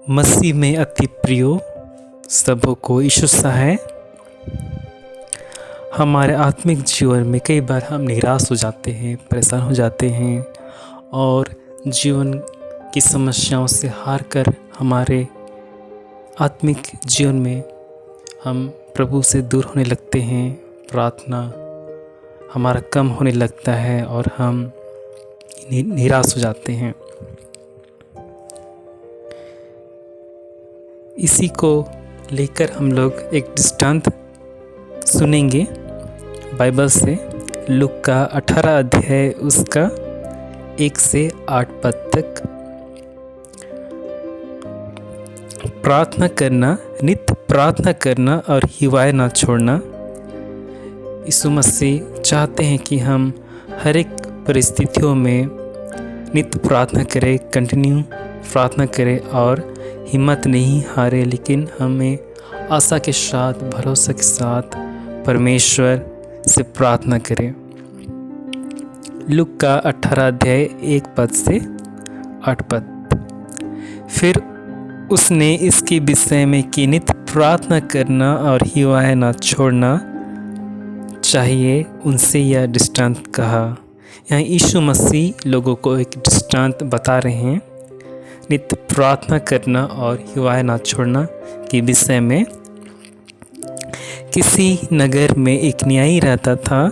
मसीह में अति प्रियो सबों को यीशु है। हमारे आत्मिक जीवन में कई बार हम निराश हो जाते हैं, परेशान हो जाते हैं और जीवन की समस्याओं से हार कर हमारे आत्मिक जीवन में हम प्रभु से दूर होने लगते हैं। प्रार्थना हमारा कम होने लगता है और हम निराश हो जाते हैं। इसी को लेकर हम लोग एक दृष्टांत सुनेंगे बाइबल से। लूका का 18 अध्याय उसका 1 से 8 पद तक। प्रार्थना करना, नित्य प्रार्थना करना और हिवाए ना छोड़ना। यीशु मसीह चाहते हैं कि हम हर एक परिस्थितियों में नित्य प्रार्थना करें, कंटिन्यू प्रार्थना करें और हिम्मत नहीं हारे, लेकिन हमें आशा के साथ, भरोसे के साथ परमेश्वर से प्रार्थना करें। लूका का 18 अध्याय 1 पद से 8 पद। फिर उसने इसके विषय में कि नित्य प्रार्थना करना और हिवाए ना छोड़ना चाहिए, उनसे यह दृष्टांत कहा। यहाँ यीशु मसीह लोगों को एक दृष्टांत बता रहे हैं नित्य प्रार्थना करना और हिवाए ना छोड़ना के विषय में। किसी नगर में एक न्यायी रहता था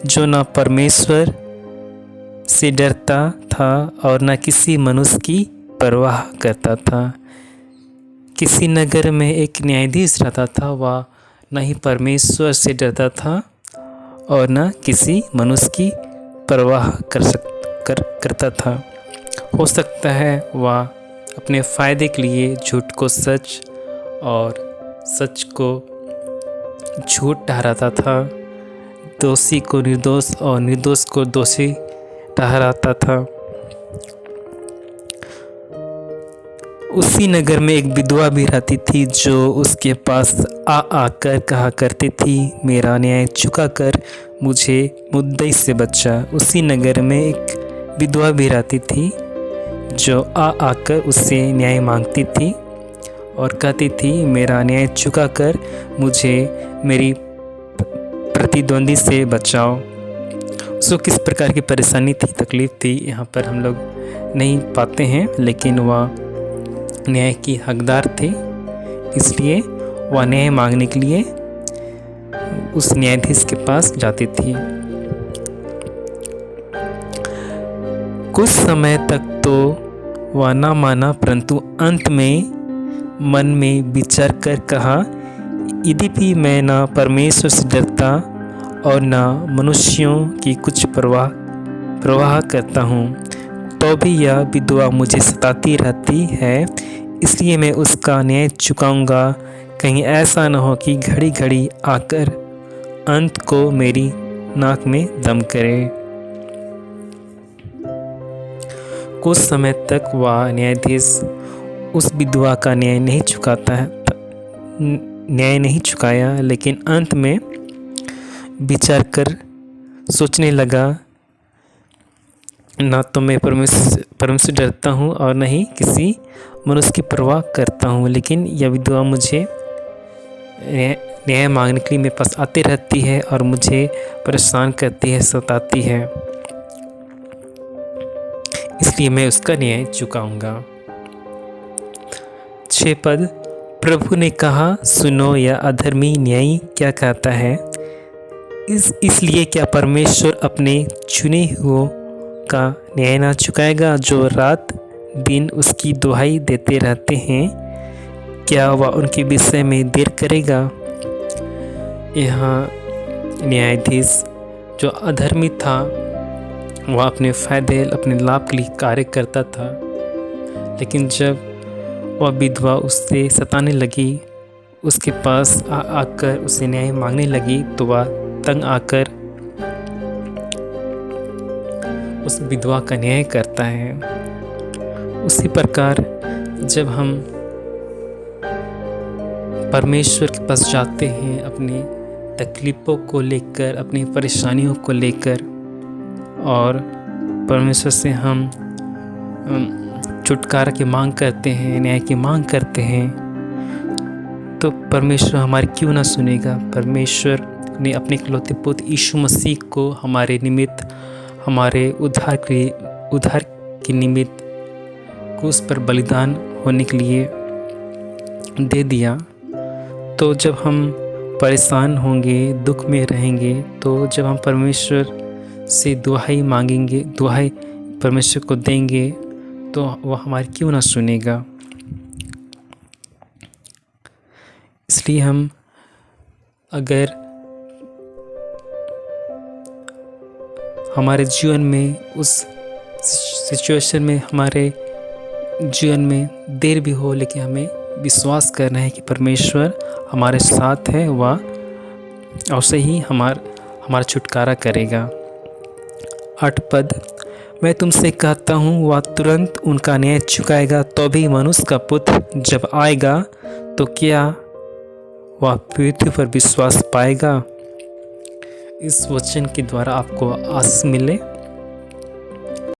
जो न परमेश्वर से डरता था और न किसी मनुष्य की परवाह करता था। किसी नगर में एक न्यायाधीश रहता था, वह न ही परमेश्वर से डरता था और न किसी मनुष्य की परवाह करता था। हो सकता है वह अपने फ़ायदे के लिए झूठ को सच और सच को झूठ ठहराता था, दोषी को निर्दोष और निर्दोष को दोषी ठहराता था। उसी नगर में एक विधवा भी रहती थी जो उसके पास आकर कहा करती थी, मेरा न्याय चुका कर मुझे मुद्दई से बचा। उसी नगर में एक विधवा भी रहती थी जो आकर उससे न्याय मांगती थी और कहती थी, मेरा न्याय चुका कर मुझे मेरी प्रतिद्वंदी से बचाओ। उसको किस प्रकार की परेशानी थी, तकलीफ़ थी, यहाँ पर हम लोग नहीं पाते हैं, लेकिन वह न्याय की हकदार थे, इसलिए वह न्याय मांगने के लिए उस न्यायाधीश के पास जाती थी। कुछ समय तक तो वह न माना, परंतु अंत में मन में विचार कर कहा, यद्यपि मैं न परमेश्वर से डरता और न मनुष्यों की कुछ परवाह करता हूँ, तो भी यह विधवा मुझे सताती रहती है, इसलिए मैं उसका न्याय चुकाऊंगा। कहीं ऐसा न हो कि घड़ी घड़ी आकर अंत को मेरी नाक में दम करे। कुछ समय तक वह न्यायाधीश उस विधवा का न्याय नहीं चुकाया, लेकिन अंत में विचार कर सोचने लगा, ना तो मैं परमेश्वर डरता हूँ और न ही किसी मनुष्य की परवाह करता हूँ, लेकिन यह विधवा मुझे न्याय मांगने के लिए मेरे पास आती रहती है और मुझे परेशान करती है, सताती है, इसलिए मैं उसका न्याय चुकाऊंगा। 6 पद। प्रभु ने कहा, सुनो, यह अधर्मी न्यायी क्या कहता है। इसलिए क्या परमेश्वर अपने चुने हुओं का न्याय ना चुकाएगा जो रात दिन उसकी दुहाई देते रहते हैं। क्या वह उनके विषय में देर करेगा। यहाँ न्यायाधीश जो अधर्मी था, वह अपने फ़ायदे, अपने लाभ के लिए कार्य करता था, लेकिन जब वह विधवा उससे सताने लगी, उसके पास आकर उसे न्याय मांगने लगी, तो वह तंग आकर उस विधवा का न्याय करता है। उसी प्रकार जब हम परमेश्वर के पास जाते हैं अपनी तकलीफ़ों को लेकर, अपनी परेशानियों को लेकर, और परमेश्वर से हम छुटकारा की मांग करते हैं, न्याय की मांग करते हैं, तो परमेश्वर हमारी क्यों ना सुनेगा। परमेश्वर ने अपने इकलौते पुत्र यीशु मसीह को हमारे निमित्त, हमारे उद्धार के निमित्त क्रूस पर बलिदान होने के लिए दे दिया। तो जब हम परेशान होंगे, दुख में रहेंगे, तो जब हम परमेश्वर से दुहाई मांगेंगे, दुहाई परमेश्वर को देंगे, तो वह हमारी क्यों ना सुनेगा। इसलिए हम अगर हमारे जीवन में, उस सिचुएशन में, हमारे जीवन में देर भी हो, लेकिन हमें विश्वास करना है कि परमेश्वर हमारे साथ है, वह अवश्य ही हमारा छुटकारा करेगा। 8 पद, मैं तुमसे कहता हूँ वह तुरंत उनका न्याय चुकाएगा। तो भी मनुष्य का पुत्र जब आएगा तो क्या वह पृथ्वी पर विश्वास पाएगा। इस वचन के द्वारा आपको आशीष मिले।